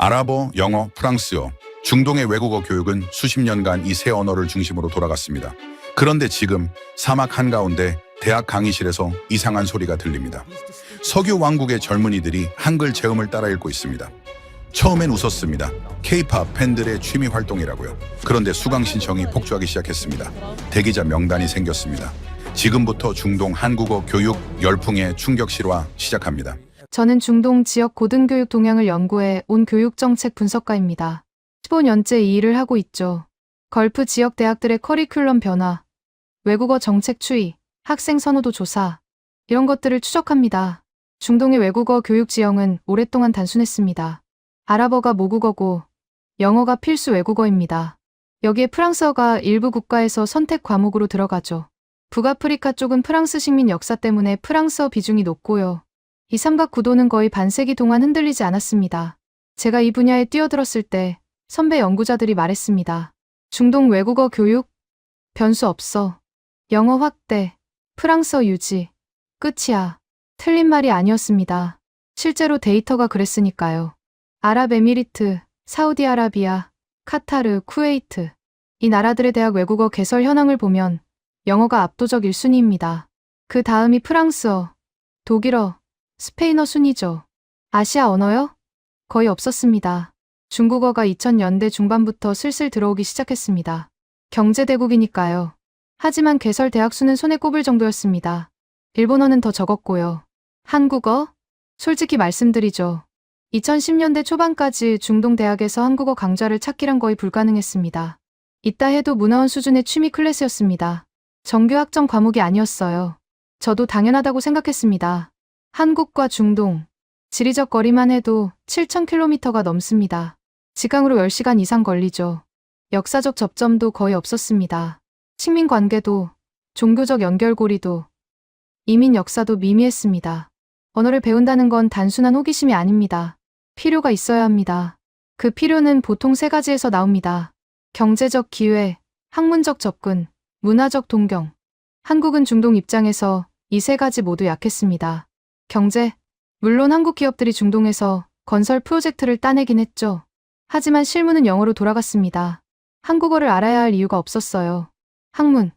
아랍어, 영어, 프랑스어, 중동의 외국어 교육은 수십 년간 이 세 언어를 중심으로 돌아갔습니다. 그런데 지금 사막 한가운데 대학 강의실에서 이상한 소리가 들립니다. 석유 왕국의 젊은이들이 한글 제음을 따라 읽고 있습니다. 처음엔 웃었습니다. K-팝 팬들의 취미 활동이라고요. 그런데 수강 신청이 폭주하기 시작했습니다. 대기자 명단이 생겼습니다. 지금부터 중동 한국어 교육 열풍의 충격 실화 시작합니다. 저는 중동 지역 고등교육 동향을 연구해 온 교육정책 분석가입니다. 15년째 이 일을 하고 있죠. 걸프 지역 대학들의 커리큘럼 변화, 외국어 정책 추이, 학생 선호도 조사, 이런 것들을 추적합니다. 중동의 외국어 교육 지형은 오랫동안 단순했습니다. 아랍어가 모국어고 영어가 필수 외국어입니다. 여기에 프랑스어가 일부 국가에서 선택 과목으로 들어가죠. 북아프리카 쪽은 프랑스 식민 역사 때문에 프랑스어 비중이 높고요. 이 삼각 구도는 거의 반세기 동안 흔들리지 않았습니다. 제가 이 분야에 뛰어들었을 때 선배 연구자들이 말했습니다. 중동 외국어 교육? 변수 없어. 영어 확대, 프랑스어 유지. 끝이야. 틀린 말이 아니었습니다. 실제로 데이터가 그랬으니까요. 아랍에미리트, 사우디아라비아, 카타르, 쿠웨이트. 이 나라들의 대학 외국어 개설 현황을 보면 영어가 압도적 1순위입니다. 그 다음이 프랑스어, 독일어, 스페인어 순이죠. 아시아 언어요? 거의 없었습니다. 중국어가 2000년대 중반부터 슬슬 들어오기 시작했습니다. 경제대국이니까요. 하지만 개설 대학 수는 손에 꼽을 정도였습니다. 일본어는 더 적었고요. 한국어? 솔직히 말씀드리죠. 2010년대 초반까지 중동 대학에서 한국어 강좌를 찾기란 거의 불가능했습니다. 있다 해도 문화원 수준의 취미 클래스였습니다. 정규 학점 과목이 아니었어요. 저도 당연하다고 생각했습니다. 한국과 중동, 지리적 거리만 해도 7,000km가 넘습니다. 직항으로 10시간 이상 걸리죠. 역사적 접점도 거의 없었습니다. 식민 관계도, 종교적 연결고리도, 이민 역사도 미미했습니다. 언어를 배운다는 건 단순한 호기심이 아닙니다. 필요가 있어야 합니다. 그 필요는 보통 세 가지에서 나옵니다. 경제적 기회, 학문적 접근, 문화적 동경. 한국은 중동 입장에서 이 세 가지 모두 약했습니다. 경제, 물론 한국 기업들이 중동에서 건설 프로젝트를 따내긴 했죠. 하지만 실무는 영어로 돌아갔습니다. 한국어를 알아야 할 이유가 없었어요. 학문,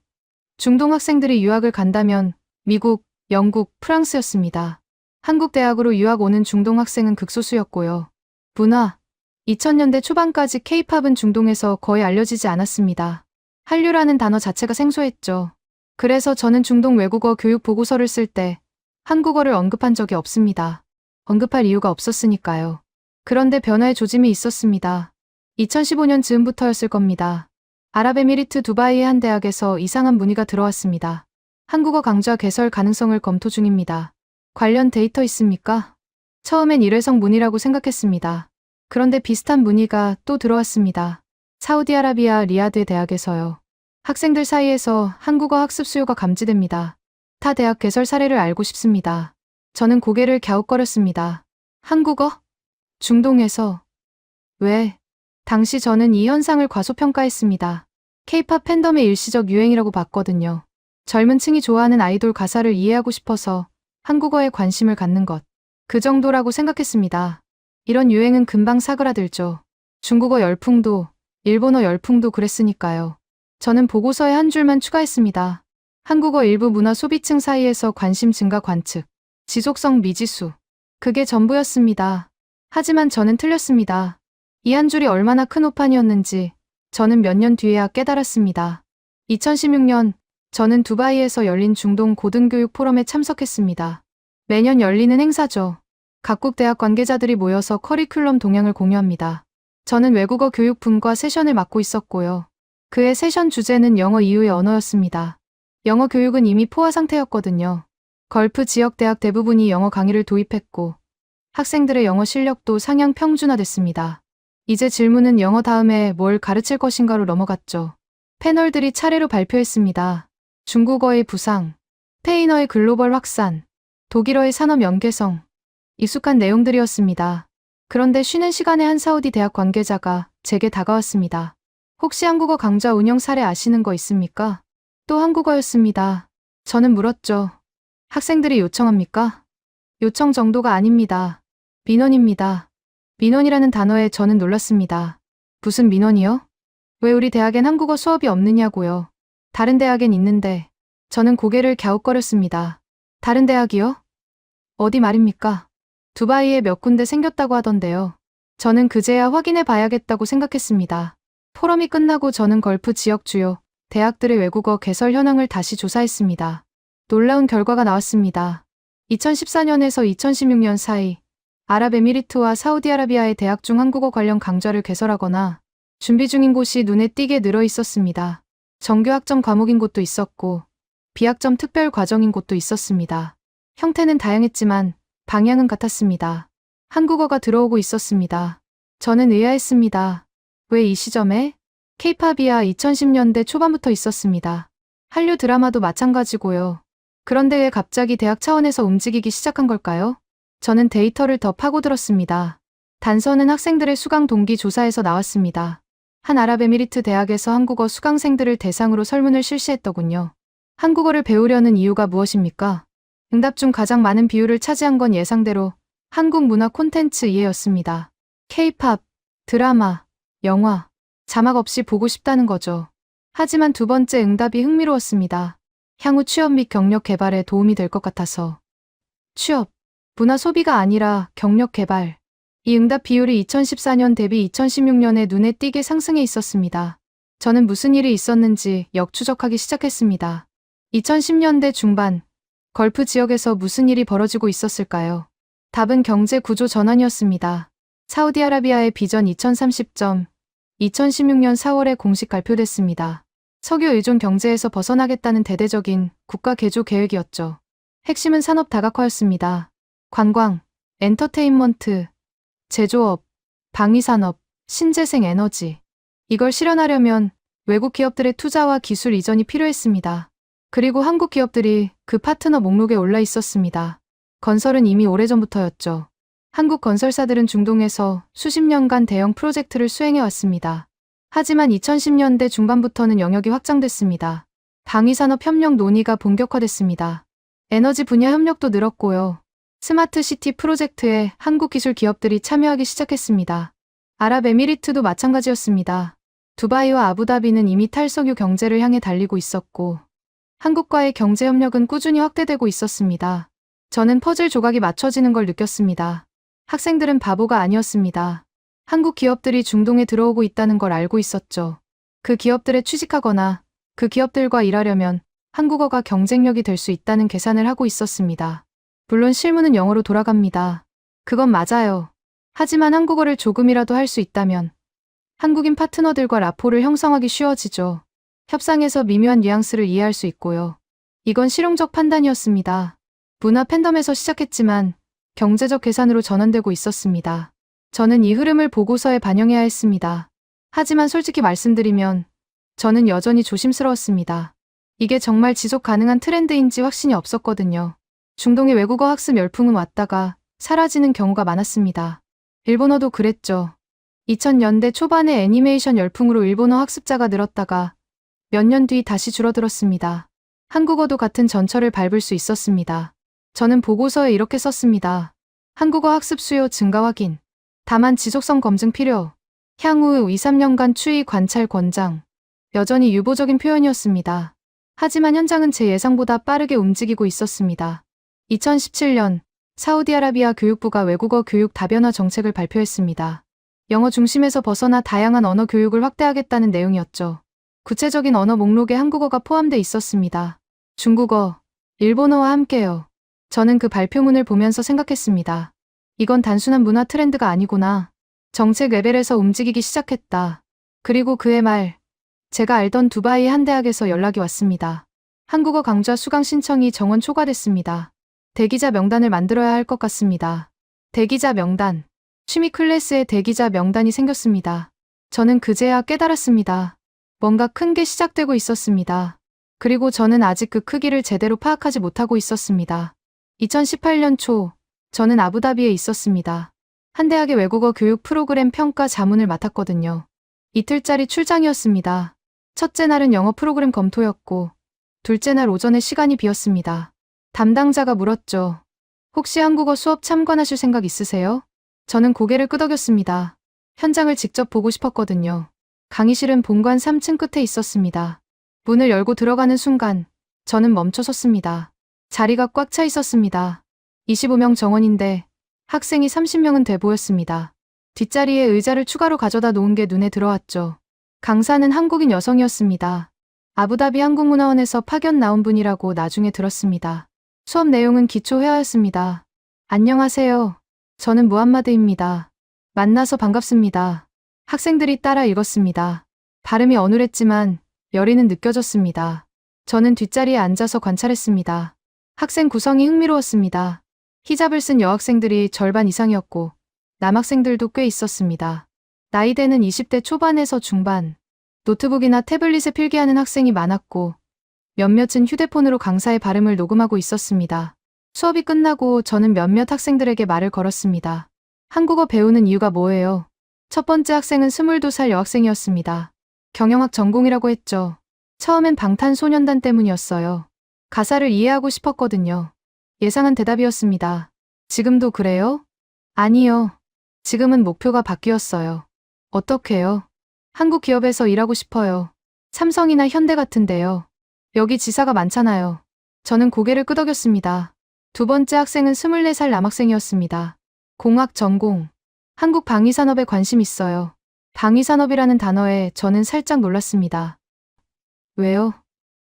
중동 학생들이 유학을 간다면 미국, 영국, 프랑스였습니다. 한국 대학으로 유학 오는 중동 학생은 극소수였고요. 문화, 2000년대 초반까지 K-팝은 중동에서 거의 알려지지 않았습니다. 한류라는 단어 자체가 생소했죠. 그래서 저는 중동 외국어 교육 보고서를 쓸 때 한국어를 언급한 적이 없습니다. 언급할 이유가 없었으니까요. 그런데 변화의 조짐이 있었습니다. 2015년 즈음부터였을 겁니다. 아랍에미리트 두바이의 한 대학에서 이상한 문의가 들어왔습니다. 한국어 강좌 개설 가능성을 검토 중입니다. 관련 데이터 있습니까? 처음엔 일회성 문의라고 생각했습니다. 그런데 비슷한 문의가 또 들어왔습니다. 사우디아라비아 리야드 대학에서요. 학생들 사이에서 한국어 학습 수요가 감지됩니다. 타 대학 개설 사례를 알고 싶습니다. 저는 고개를 갸웃거렸습니다. 한국어? 중동에서? 왜? 당시 저는 이 현상을 과소평가했습니다. K-팝 팬덤의 일시적 유행이라고 봤거든요. 젊은 층이 좋아하는 아이돌 가사를 이해하고 싶어서 한국어에 관심을 갖는 것. 그 정도라고 생각했습니다. 이런 유행은 금방 사그라들죠. 중국어 열풍도, 일본어 열풍도 그랬으니까요. 저는 보고서에 한 줄만 추가했습니다. 한국어 일부 문화 소비층 사이에서 관심 증가 관측, 지속성 미지수. 그게 전부였습니다. 하지만 저는 틀렸습니다. 이 한 줄이 얼마나 큰 오판이었는지 저는 몇 년 뒤에야 깨달았습니다. 2016년 저는 두바이에서 열린 중동 고등교육 포럼에 참석했습니다. 매년 열리는 행사죠. 각국 대학 관계자들이 모여서 커리큘럼 동향을 공유합니다. 저는 외국어 교육분과 세션을 맡고 있었고요. 그의 세션 주제는 영어 이후의 언어였습니다. 영어 교육은 이미 포화 상태였거든요. 걸프 지역 대학 대부분이 영어 강의를 도입했고 학생들의 영어 실력도 상향 평준화됐습니다. 이제 질문은 영어 다음에 뭘 가르칠 것인가로 넘어갔죠. 패널들이 차례로 발표했습니다. 중국어의 부상, 스페인어의 글로벌 확산, 독일어의 산업 연계성. 익숙한 내용들이었습니다. 그런데 쉬는 시간에 한 사우디 대학 관계자가 제게 다가왔습니다. 혹시 한국어 강좌 운영 사례 아시는 거 있습니까? 또 한국어였습니다. 저는 물었죠. 학생들이 요청합니까? 요청 정도가 아닙니다. 민원입니다. 민원이라는 단어에 저는 놀랐습니다. 무슨 민원이요? 왜 우리 대학엔 한국어 수업이 없느냐고요. 다른 대학엔 있는데. 저는 고개를 갸웃거렸습니다. 다른 대학이요? 어디 말입니까? 두바이에 몇 군데 생겼다고 하던데요. 저는 그제야 확인해 봐야겠다고 생각했습니다. 포럼이 끝나고 저는 걸프 지역 주요 대학들의 외국어 개설 현황을 다시 조사했습니다. 놀라운 결과가 나왔습니다. 2014년에서 2016년 사이 아랍에미리트와 사우디아라비아의 대학 중 한국어 관련 강좌를 개설하거나 준비 중인 곳이 눈에 띄게 늘어 있었습니다. 정규 학점 과목인 곳도 있었고 비학점 특별 과정인 곳도 있었습니다. 형태는 다양했지만 방향은 같았습니다. 한국어가 들어오고 있었습니다. 저는 의아했습니다. 왜 이 시점에? K-팝이야 2010년대 초반부터 있었습니다. 한류 드라마도 마찬가지고요. 그런데 왜 갑자기 대학 차원에서 움직이기 시작한 걸까요? 저는 데이터를 더 파고들었습니다. 단서는 학생들의 수강 동기 조사에서 나왔습니다. 한 아랍에미리트 대학에서 한국어 수강생들을 대상으로 설문을 실시했더군요. 한국어를 배우려는 이유가 무엇입니까? 응답 중 가장 많은 비율을 차지한 건 예상대로 한국 문화 콘텐츠 이해였습니다. K-팝, 드라마, 영화, 자막 없이 보고 싶다는 거죠. 하지만 두 번째 응답이 흥미로웠습니다. 향후 취업 및 경력 개발에 도움이 될 것 같아서. 취업, 문화 소비가 아니라 경력 개발. 이 응답 비율이 2014년 대비 2016년에 눈에 띄게 상승해 있었습니다. 저는 무슨 일이 있었는지 역추적하기 시작했습니다. 2010년대 중반, 걸프 지역에서 무슨 일이 벌어지고 있었을까요? 답은 경제 구조 전환이었습니다. 사우디아라비아의 비전 2030점, 2016년 4월에 공식 발표됐습니다. 석유 의존 경제에서 벗어나겠다는 대대적인 국가 개조 계획이었죠. 핵심은 산업 다각화였습니다. 관광, 엔터테인먼트, 제조업, 방위산업, 신재생 에너지. 이걸 실현하려면 외국 기업들의 투자와 기술 이전이 필요했습니다. 그리고 한국 기업들이 그 파트너 목록에 올라 있었습니다. 건설은 이미 오래전부터였죠. 한국 건설사들은 중동에서 수십 년간 대형 프로젝트를 수행해 왔습니다. 하지만 2010년대 중반부터는 영역이 확장됐습니다. 방위산업 협력 논의가 본격화됐습니다. 에너지 분야 협력도 늘었고요. 스마트 시티 프로젝트에 한국 기술 기업들이 참여하기 시작했습니다. 아랍에미리트도 마찬가지였습니다. 두바이와 아부다비는 이미 탈석유 경제를 향해 달리고 있었고 한국과의 경제 협력은 꾸준히 확대되고 있었습니다. 저는 퍼즐 조각이 맞춰지는 걸 느꼈습니다. 학생들은 바보가 아니었습니다. 한국 기업들이 중동에 들어오고 있다는 걸 알고 있었죠. 그 기업들에 취직하거나 그 기업들과 일하려면 한국어가 경쟁력이 될 수 있다는 계산을 하고 있었습니다. 물론 실무는 영어로 돌아갑니다. 그건 맞아요. 하지만 한국어를 조금이라도 할 수 있다면 한국인 파트너들과 라포를 형성하기 쉬워지죠. 협상에서 미묘한 뉘앙스를 이해할 수 있고요. 이건 실용적 판단이었습니다. 문화 팬덤에서 시작했지만 경제적 계산으로 전환되고 있었습니다. 저는 이 흐름을 보고서에 반영해야 했습니다. 하지만 솔직히 말씀드리면 저는 여전히 조심스러웠습니다. 이게 정말 지속 가능한 트렌드인지 확신이 없었거든요. 중동의 외국어 학습 열풍은 왔다가 사라지는 경우가 많았습니다. 일본어도 그랬죠. 2000년대 초반에 애니메이션 열풍으로 일본어 학습자가 늘었다가 몇 년 뒤 다시 줄어들었습니다. 한국어도 같은 전철을 밟을 수 있었습니다. 저는 보고서에 이렇게 썼습니다. 한국어 학습 수요 증가 확인. 다만 지속성 검증 필요. 향후 2-3년간 추이 관찰 권장. 여전히 유보적인 표현이었습니다. 하지만 현장은 제 예상보다 빠르게 움직이고 있었습니다. 2017년 사우디아라비아 교육부가 외국어 교육 다변화 정책을 발표했습니다. 영어 중심에서 벗어나 다양한 언어 교육을 확대하겠다는 내용이었죠. 구체적인 언어 목록에 한국어가 포함돼 있었습니다. 중국어, 일본어와 함께요. 저는 그 발표문을 보면서 생각했습니다. 이건 단순한 문화 트렌드가 아니구나. 정책 레벨에서 움직이기 시작했다. 그리고 그해 말, 제가 알던 두바이 한 대학에서 연락이 왔습니다. 한국어 강좌 수강 신청이 정원 초과됐습니다. 대기자 명단을 만들어야 할 것 같습니다. 대기자 명단. 취미 클래스에 대기자 명단이 생겼습니다. 저는 그제야 깨달았습니다. 뭔가 큰 게 시작되고 있었습니다. 그리고 저는 아직 그 크기를 제대로 파악하지 못하고 있었습니다. 2018년 초, 저는 아부다비에 있었습니다. 한 대학의 외국어 교육 프로그램 평가 자문을 맡았거든요. 이틀짜리 출장이었습니다. 첫째 날은 영어 프로그램 검토였고, 둘째 날 오전에 시간이 비었습니다. 담당자가 물었죠. 혹시 한국어 수업 참관하실 생각 있으세요? 저는 고개를 끄덕였습니다. 현장을 직접 보고 싶었거든요. 강의실은 본관 3층 끝에 있었습니다. 문을 열고 들어가는 순간 저는 멈춰섰습니다. 자리가 꽉 차 있었습니다. 25명 정원인데 학생이 30명은 돼 보였습니다. 뒷자리에 의자를 추가로 가져다 놓은 게 눈에 들어왔죠. 강사는 한국인 여성이었습니다. 아부다비 한국문화원에서 파견 나온 분이라고 나중에 들었습니다. 수업 내용은 기초 회화였습니다. 안녕하세요. 저는 무함마드입니다. 만나서 반갑습니다. 학생들이 따라 읽었습니다. 발음이 어눌했지만 열의는 느껴졌습니다. 저는 뒷자리에 앉아서 관찰했습니다. 학생 구성이 흥미로웠습니다. 히잡을 쓴 여학생들이 절반 이상이었고 남학생들도 꽤 있었습니다. 나이대는 20대 초반에서 중반. 노트북이나 태블릿에 필기하는 학생이 많았고 몇몇은 휴대폰으로 강사의 발음을 녹음하고 있었습니다. 수업이 끝나고 저는 몇몇 학생들에게 말을 걸었습니다. 한국어 배우는 이유가 뭐예요? 첫 번째 학생은 22살 여학생이었습니다. 경영학 전공이라고 했죠. 처음엔 방탄소년단 때문이었어요. 가사를 이해하고 싶었거든요. 예상한 대답이었습니다. 지금도 그래요? 아니요. 지금은 목표가 바뀌었어요. 어떻게요? 한국 기업에서 일하고 싶어요. 삼성이나 현대 같은데요. 여기 지사가 많잖아요. 저는 고개를 끄덕였습니다. 두 번째 학생은 24살 남학생이었습니다. 공학 전공. 한국 방위산업에 관심 있어요. 방위산업이라는 단어에 저는 살짝 놀랐습니다. 왜요?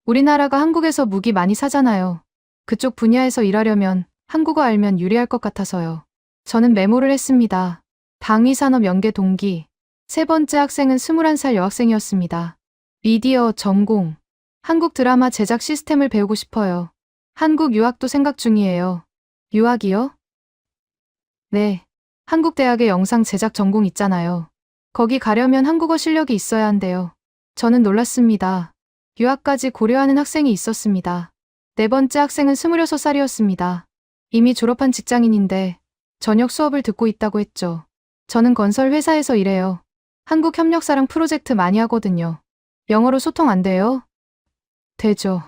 우리나라가 한국에서 무기 많이 사잖아요. 그쪽 분야에서 일하려면 한국어 알면 유리할 것 같아서요. 저는 메모를 했습니다. 방위산업 연계 동기. 세 번째 학생은 21살 여학생이었습니다. 미디어 전공. 한국 드라마 제작 시스템을 배우고 싶어요. 한국 유학도 생각 중이에요. 유학이요? 네. 한국 대학의 영상 제작 전공 있잖아요. 거기 가려면 한국어 실력이 있어야 한대요. 저는 놀랐습니다. 유학까지 고려하는 학생이 있었습니다. 네 번째 학생은 26살이었습니다. 이미 졸업한 직장인인데 저녁 수업을 듣고 있다고 했죠. 저는 건설 회사에서 일해요. 한국 협력사랑 프로젝트 많이 하거든요. 영어로 소통 안 돼요? 되죠.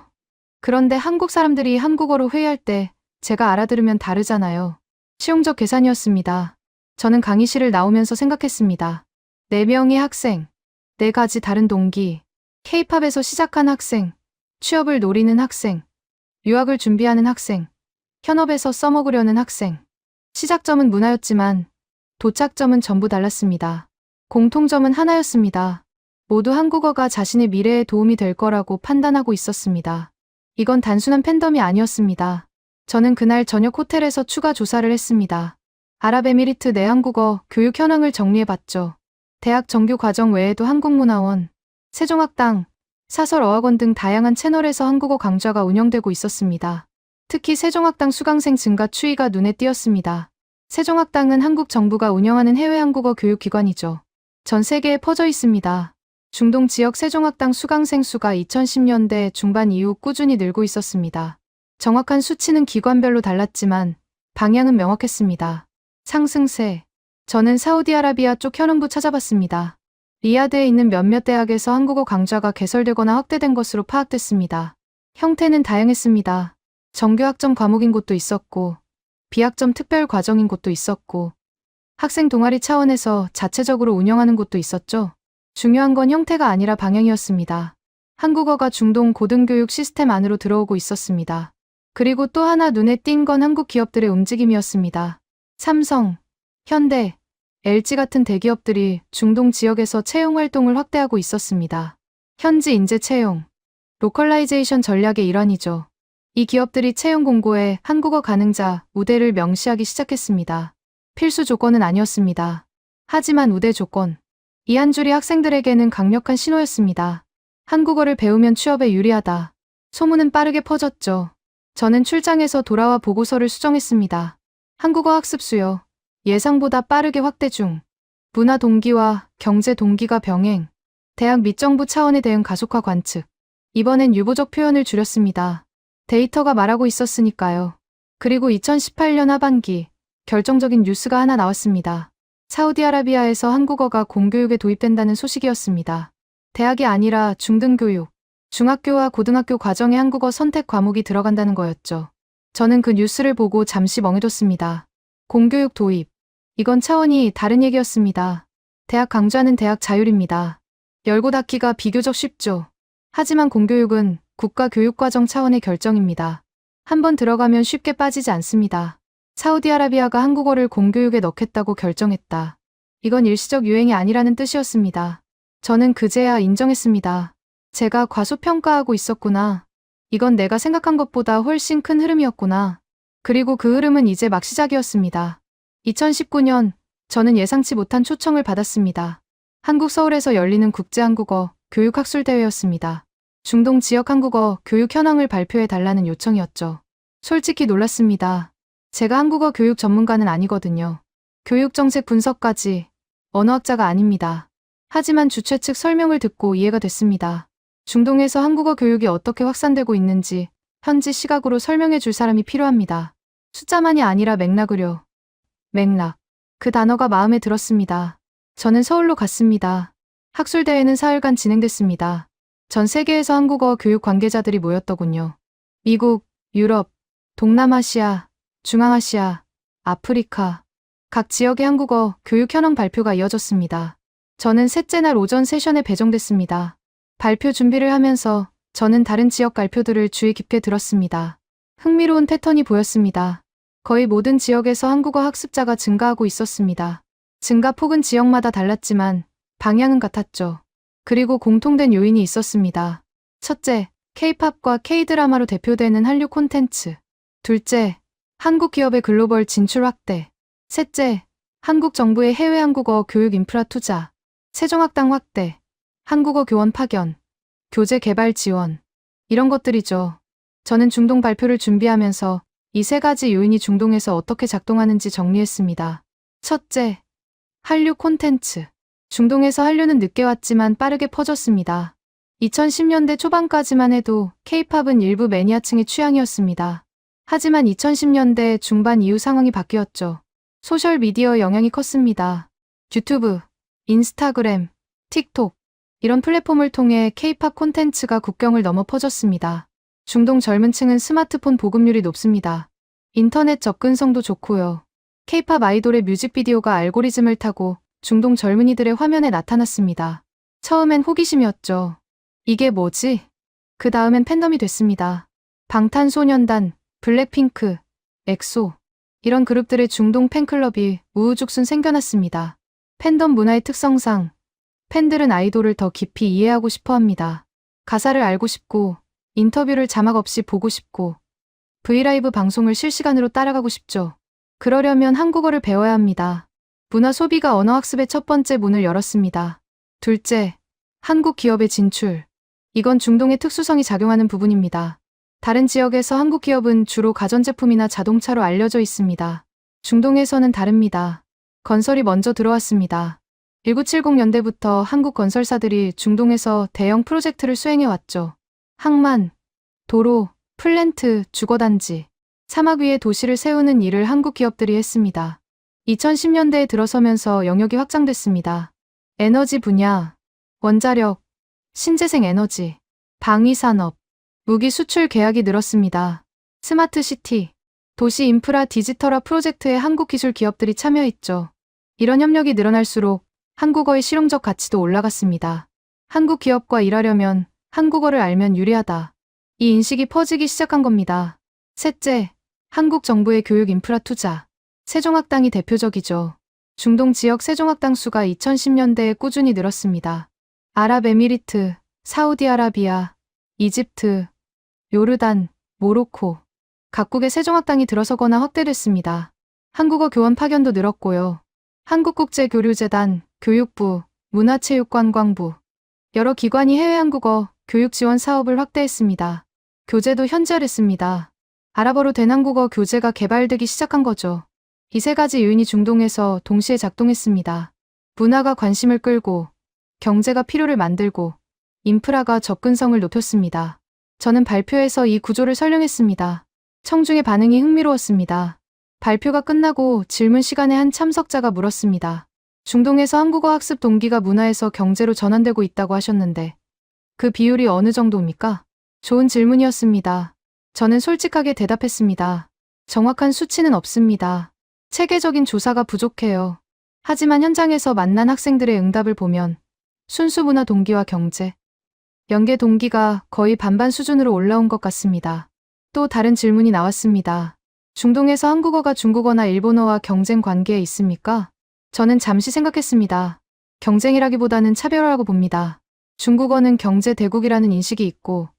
그런데 한국 사람들이 한국어로 회의할 때 제가 알아들으면 다르잖아요. 실용적 계산이었습니다. 저는 강의실을 나오면서 생각했습니다. 4명의 학생, 4가지 다른 동기, K-팝에서 시작한 학생, 취업을 노리는 학생, 유학을 준비하는 학생, 현업에서 써먹으려는 학생. 시작점은 문화였지만 도착점은 전부 달랐습니다. 공통점은 하나였습니다. 모두 한국어가 자신의 미래에 도움이 될 거라고 판단하고 있었습니다. 이건 단순한 팬덤이 아니었습니다. 저는 그날 저녁 호텔에서 추가 조사를 했습니다. 아랍에미리트 내 한국어 교육 현황을 정리해봤죠. 대학 정규 과정 외에도 한국문화원, 세종학당, 사설어학원 등 다양한 채널에서 한국어 강좌가 운영되고 있었습니다. 특히 세종학당 수강생 증가 추이가 눈에 띄었습니다. 세종학당은 한국 정부가 운영하는 해외 한국어 교육기관이죠. 전 세계에 퍼져 있습니다. 중동 지역 세종학당 수강생 수가 2010년대 중반 이후 꾸준히 늘고 있었습니다. 정확한 수치는 기관별로 달랐지만 방향은 명확했습니다. 상승세. 저는 사우디아라비아 쪽 현황부 찾아봤습니다. 리야드에 있는 몇몇 대학에서 한국어 강좌가 개설되거나 확대된 것으로 파악됐습니다. 형태는 다양했습니다. 정규 학점 과목인 곳도 있었고 비학점 특별 과정인 곳도 있었고 학생 동아리 차원에서 자체적으로 운영하는 곳도 있었죠. 중요한 건 형태가 아니라 방향이었습니다. 한국어가 중동 고등교육 시스템 안으로 들어오고 있었습니다. 그리고 또 하나 눈에 띈 건 한국 기업들의 움직임이었습니다. 삼성, 현대, LG 같은 대기업들이 중동 지역에서 채용 활동을 확대하고 있었습니다. 현지 인재 채용, 로컬라이제이션 전략의 일환이죠. 이 기업들이 채용 공고에 한국어 가능자 우대를 명시하기 시작했습니다. 필수 조건은 아니었습니다. 하지만 우대 조건. 이 한 줄이 학생들에게는 강력한 신호였습니다. 한국어를 배우면 취업에 유리하다. 소문은 빠르게 퍼졌죠. 저는 출장에서 돌아와 보고서를 수정했습니다. 한국어 학습 수요. 예상보다 빠르게 확대 중. 문화 동기와 경제 동기가 병행. 대학 및 정부 차원의 대응 가속화 관측. 이번엔 유보적 표현을 줄였습니다. 데이터가 말하고 있었으니까요. 그리고 2018년 하반기 결정적인 뉴스가 하나 나왔습니다. 사우디아라비아에서 한국어가 공교육에 도입된다는 소식이었습니다. 대학이 아니라 중등교육, 중학교와 고등학교 과정에 한국어 선택 과목이 들어간다는 거였죠. 저는 그 뉴스를 보고 잠시 멍해뒀습니다. 공교육 도입, 이건 차원이 다른 얘기였습니다. 대학 강좌는 대학 자율입니다. 열고 닫기가 비교적 쉽죠. 하지만 공교육은 국가교육과정 차원의 결정입니다. 한번 들어가면 쉽게 빠지지 않습니다. 사우디아라비아가 한국어를 공교육에 넣겠다고 결정했다. 이건 일시적 유행이 아니라는 뜻이었습니다. 저는 그제야 인정했습니다. 제가 과소평가하고 있었구나. 이건 내가 생각한 것보다 훨씬 큰 흐름이었구나. 그리고 그 흐름은 이제 막 시작이었습니다. 2019년, 저는 예상치 못한 초청을 받았습니다. 한국 서울에서 열리는 국제한국어 교육학술대회였습니다. 중동 지역 한국어 교육 현황을 발표해달라는 요청이었죠. 솔직히 놀랐습니다. 제가 한국어 교육 전문가는 아니거든요. 교육정책 분석까지 언어학자가 아닙니다. 하지만 주최 측 설명을 듣고 이해가 됐습니다. 중동에서 한국어 교육이 어떻게 확산되고 있는지 현지 시각으로 설명해 줄 사람이 필요합니다. 숫자만이 아니라 맥락으로. 맥락. 그 단어가 마음에 들었습니다. 저는 서울로 갔습니다. 학술대회는 사흘간 진행됐습니다. 전 세계에서 한국어 교육 관계자들이 모였더군요. 미국, 유럽, 동남아시아, 중앙아시아, 아프리카. 각 지역의 한국어 교육 현황 발표가 이어졌습니다. 저는 셋째 날 오전 세션에 배정됐습니다. 발표 준비를 하면서 저는 다른 지역 발표들을 주의 깊게 들었습니다. 흥미로운 패턴이 보였습니다. 거의 모든 지역에서 한국어 학습자가 증가하고 있었습니다. 증가폭은 지역마다 달랐지만 방향은 같았죠. 그리고 공통된 요인이 있었습니다. 첫째, K-팝과 K-드라마로 대표되는 한류 콘텐츠. 둘째, 한국 기업의 글로벌 진출 확대. 셋째, 한국 정부의 해외 한국어 교육 인프라 투자. 세종학당 확대. 한국어 교원 파견. 교재 개발 지원. 이런 것들이죠. 저는 중동 발표를 준비하면서 이 세 가지 요인이 중동에서 어떻게 작동하는지 정리했습니다. 첫째, 한류 콘텐츠. 중동에서 한류는 늦게 왔지만 빠르게 퍼졌습니다. 2010년대 초반까지만 해도 K-팝은 일부 매니아층의 취향이었습니다. 하지만 2010년대 중반 이후 상황이 바뀌었죠. 소셜미디어의 영향이 컸습니다. 유튜브, 인스타그램, 틱톡 이런 플랫폼을 통해 K-팝 콘텐츠가 국경을 넘어 퍼졌습니다. 중동 젊은 층은 스마트폰 보급률이 높습니다. 인터넷 접근성도 좋고요. K-팝 아이돌의 뮤직비디오가 알고리즘을 타고 중동 젊은이들의 화면에 나타났습니다. 처음엔 호기심이었죠. 이게 뭐지? 그 다음엔 팬덤이 됐습니다. 방탄소년단, 블랙핑크, 엑소 이런 그룹들의 중동 팬클럽이 우후죽순 생겨났습니다. 팬덤 문화의 특성상 팬들은 아이돌을 더 깊이 이해하고 싶어 합니다. 가사를 알고 싶고 인터뷰를 자막 없이 보고 싶고 브이라이브 방송을 실시간으로 따라가고 싶죠. 그러려면 한국어를 배워야 합니다. 문화 소비가 언어 학습의 첫 번째 문을 열었습니다. 둘째, 한국 기업의 진출. 이건 중동의 특수성이 작용하는 부분입니다. 다른 지역에서 한국 기업은 주로 가전제품이나 자동차로 알려져 있습니다. 중동에서는 다릅니다. 건설이 먼저 들어왔습니다. 1970년대부터 한국 건설사들이 중동에서 대형 프로젝트를 수행해왔죠. 항만, 도로, 플랜트, 주거단지, 사막 위에 도시를 세우는 일을 한국 기업들이 했습니다. 2010년대에 들어서면서 영역이 확장됐습니다. 에너지 분야, 원자력, 신재생 에너지, 방위산업, 무기 수출 계약이 늘었습니다. 스마트시티, 도시 인프라 디지털화 프로젝트에 한국 기술 기업들이 참여했죠. 이런 협력이 늘어날수록 한국어의 실용적 가치도 올라갔습니다. 한국 기업과 일하려면 한국어를 알면 유리하다. 이 인식이 퍼지기 시작한 겁니다. 셋째, 한국 정부의 교육 인프라 투자. 세종학당이 대표적이죠. 중동 지역 세종학당 수가 2010년대에 꾸준히 늘었습니다. 아랍에미리트, 사우디아라비아, 이집트, 요르단, 모로코. 각국의 세종학당이 들어서거나 확대됐습니다. 한국어 교원 파견도 늘었고요. 한국국제교류재단, 교육부, 문화체육관광부. 여러 기관이 해외 한국어 교육 지원 사업을 확대했습니다. 교재도 현지화됐습니다. 아랍어로 된 한국어 교재가 개발되기 시작한 거죠. 이 세 가지 요인이 중동에서 동시에 작동했습니다. 문화가 관심을 끌고, 경제가 필요를 만들고, 인프라가 접근성을 높였습니다. 저는 발표에서 이 구조를 설명했습니다. 청중의 반응이 흥미로웠습니다. 발표가 끝나고 질문 시간에 한 참석자가 물었습니다. 중동에서 한국어 학습 동기가 문화에서 경제로 전환되고 있다고 하셨는데 그 비율이 어느 정도입니까? 좋은 질문이었습니다. 저는 솔직하게 대답했습니다. 정확한 수치는 없습니다. 체계적인 조사가 부족해요. 하지만 현장에서 만난 학생들의 응답을 보면 순수 문화 동기와 경제, 연계 동기가 거의 반반 수준으로 올라온 것 같습니다. 또 다른 질문이 나왔습니다. 중동에서 한국어가 중국어나 일본어와 경쟁 관계에 있습니까? 저는 잠시 생각했습니다. 경쟁이라기보다는 차별화라고 봅니다. 중국어는 경제 대국이라는 인식이 있고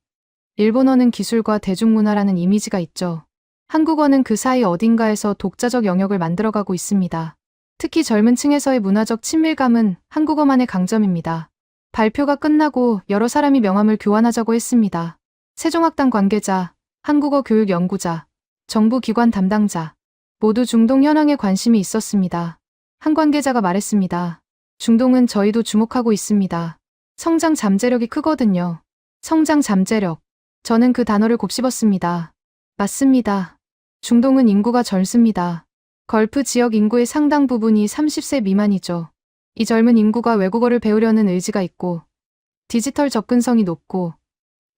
일본어는 기술과 대중문화라는 이미지가 있죠. 한국어는 그 사이 어딘가에서 독자적 영역을 만들어가고 있습니다. 특히 젊은 층에서의 문화적 친밀감은 한국어만의 강점입니다. 발표가 끝나고 여러 사람이 명함을 교환하자고 했습니다. 세종학당 관계자, 한국어 교육 연구자, 정부 기관 담당자, 모두 중동 현황에 관심이 있었습니다. 한 관계자가 말했습니다. 중동은 저희도 주목하고 있습니다. 성장 잠재력이 크거든요. 성장 잠재력. 저는 그 단어를 곱씹었습니다. 맞습니다. 중동은 인구가 젊습니다. 걸프 지역 인구의 상당 부분이 30세 미만이죠. 이 젊은 인구가 외국어를 배우려는 의지가 있고 디지털 접근성이 높고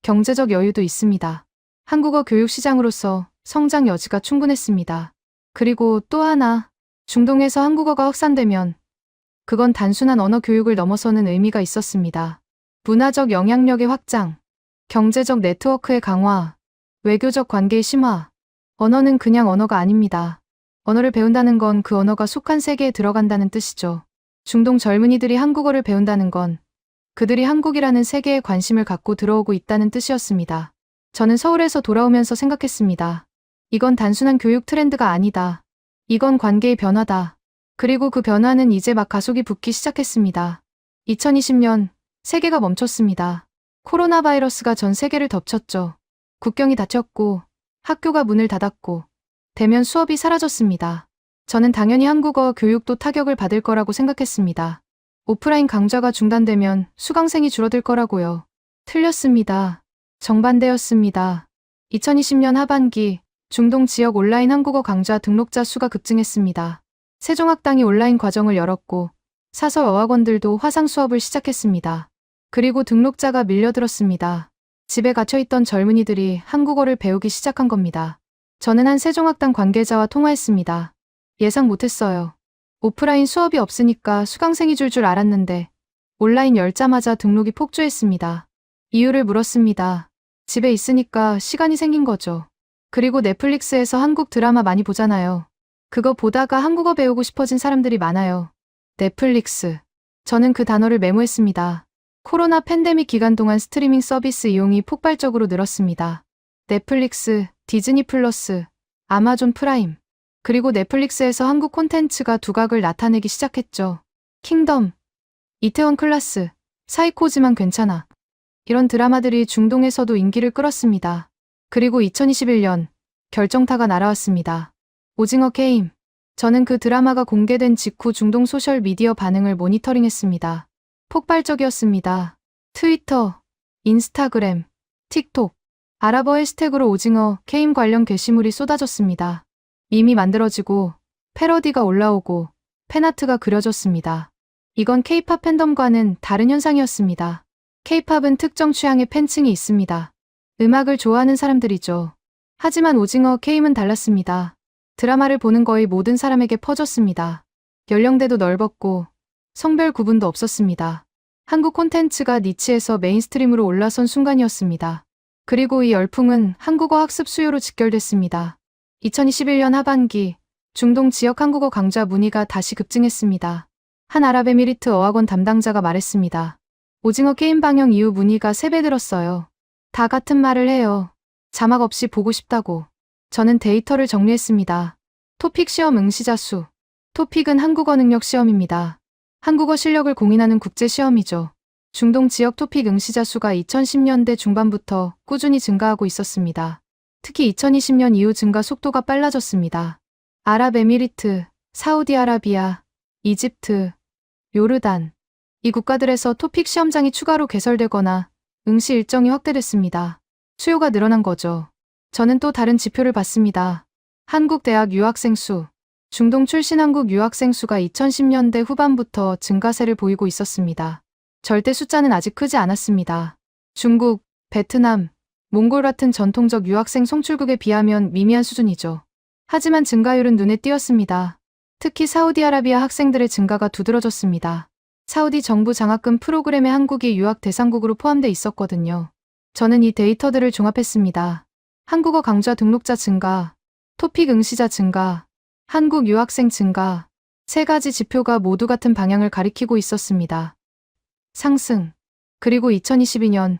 경제적 여유도 있습니다. 한국어 교육 시장으로서 성장 여지가 충분했습니다. 그리고 또 하나, 중동에서 한국어가 확산되면 그건 단순한 언어 교육을 넘어서는 의미가 있었습니다. 문화적 영향력의 확장, 경제적 네트워크의 강화, 외교적 관계의 심화. 언어는 그냥 언어가 아닙니다. 언어를 배운다는 건 그 언어가 속한 세계에 들어간다는 뜻이죠. 중동 젊은이들이 한국어를 배운다는 건 그들이 한국이라는 세계에 관심을 갖고 들어오고 있다는 뜻이었습니다. 저는 서울에서 돌아오면서 생각했습니다. 이건 단순한 교육 트렌드가 아니다. 이건 관계의 변화다. 그리고 그 변화는 이제 막 가속이 붙기 시작했습니다. 2020년, 세계가 멈췄습니다. 코로나 바이러스가 전 세계를 덮쳤죠. 국경이 닫혔고, 학교가 문을 닫았고, 대면 수업이 사라졌습니다. 저는 당연히 한국어 교육도 타격을 받을 거라고 생각했습니다. 오프라인 강좌가 중단되면 수강생이 줄어들 거라고요. 틀렸습니다. 정반대였습니다. 2020년 하반기 중동 지역 온라인 한국어 강좌 등록자 수가 급증했습니다. 세종학당이 온라인 과정을 열었고 사설 어학원들도 화상 수업을 시작했습니다. 그리고 등록자가 밀려들었습니다. 집에 갇혀있던 젊은이들이 한국어를 배우기 시작한 겁니다. 저는 한 세종학당 관계자와 통화했습니다. 예상 못했어요. 오프라인 수업이 없으니까 수강생이 줄 알았는데 온라인 열자마자 등록이 폭주했습니다. 이유를 물었습니다. 집에 있으니까 시간이 생긴 거죠. 그리고 넷플릭스에서 한국 드라마 많이 보잖아요. 그거 보다가 한국어 배우고 싶어진 사람들이 많아요. 넷플릭스. 저는 그 단어를 메모했습니다. 코로나 팬데믹 기간 동안 스트리밍 서비스 이용이 폭발적으로 늘었습니다. 넷플릭스, 디즈니 플러스, 아마존 프라임. 그리고 넷플릭스에서 한국 콘텐츠가 두각을 나타내기 시작했죠. 킹덤, 이태원 클라스, 사이코지만 괜찮아. 이런 드라마들이 중동에서도 인기를 끌었습니다. 그리고 2021년, 결정타가 날아왔습니다. 오징어 게임. 저는 그 드라마가 공개된 직후 중동 소셜미디어 반응을 모니터링했습니다. 폭발적이었습니다. 트위터, 인스타그램, 틱톡, 아랍어 해시태그로 오징어 게임 관련 게시물이 쏟아졌습니다. 밈이 만들어지고 패러디가 올라오고 팬아트가 그려졌습니다. 이건 K-팝 팬덤과는 다른 현상이었습니다. K-팝은 특정 취향의 팬층이 있습니다. 음악을 좋아하는 사람들이죠. 하지만 오징어 게임은 달랐습니다. 드라마를 보는 거의 모든 사람에게 퍼졌습니다. 연령대도 넓었고 성별 구분도 없었습니다. 한국 콘텐츠가 니치에서 메인스트림으로 올라선 순간이었습니다. 그리고 이 열풍은 한국어 학습 수요로 직결됐습니다. 2021년 하반기 중동 지역 한국어 강좌 문의가 다시 급증했습니다. 한 아랍에미리트 어학원 담당자가 말했습니다. 오징어 게임 방영 이후 문의가 3배 늘었어요. 다 같은 말을 해요. 자막 없이 보고 싶다고. 저는 데이터를 정리했습니다. 토픽 시험 응시자 수. 토픽은 한국어 능력 시험입니다. 한국어 실력을 공인하는 국제 시험이죠. 중동 지역 토픽 응시자 수가 2010년대 중반부터 꾸준히 증가하고 있었습니다. 특히 2020년 이후 증가 속도가 빨라졌습니다. 아랍에미리트, 사우디아라비아, 이집트, 요르단. 이 국가들에서 토픽 시험장이 추가로 개설되거나 응시 일정이 확대됐습니다. 수요가 늘어난 거죠. 저는 또 다른 지표를 봤습니다. 한국 대학 유학생 수. 중동 출신 한국 유학생 수가 2010년대 후반부터 증가세를 보이고 있었습니다. 절대 숫자는 아직 크지 않았습니다. 중국, 베트남, 몽골 같은 전통적 유학생 송출국에 비하면 미미한 수준이죠. 하지만 증가율은 눈에 띄었습니다. 특히 사우디아라비아 학생들의 증가가 두드러졌습니다. 사우디 정부 장학금 프로그램에 한국이 유학 대상국으로 포함돼 있었거든요. 저는 이 데이터들을 종합했습니다. 한국어 강좌 등록자 증가, 토픽 응시자 증가, 한국 유학생 증가, 세 가지 지표가 모두 같은 방향을 가리키고 있었습니다. 상승. 그리고 2022년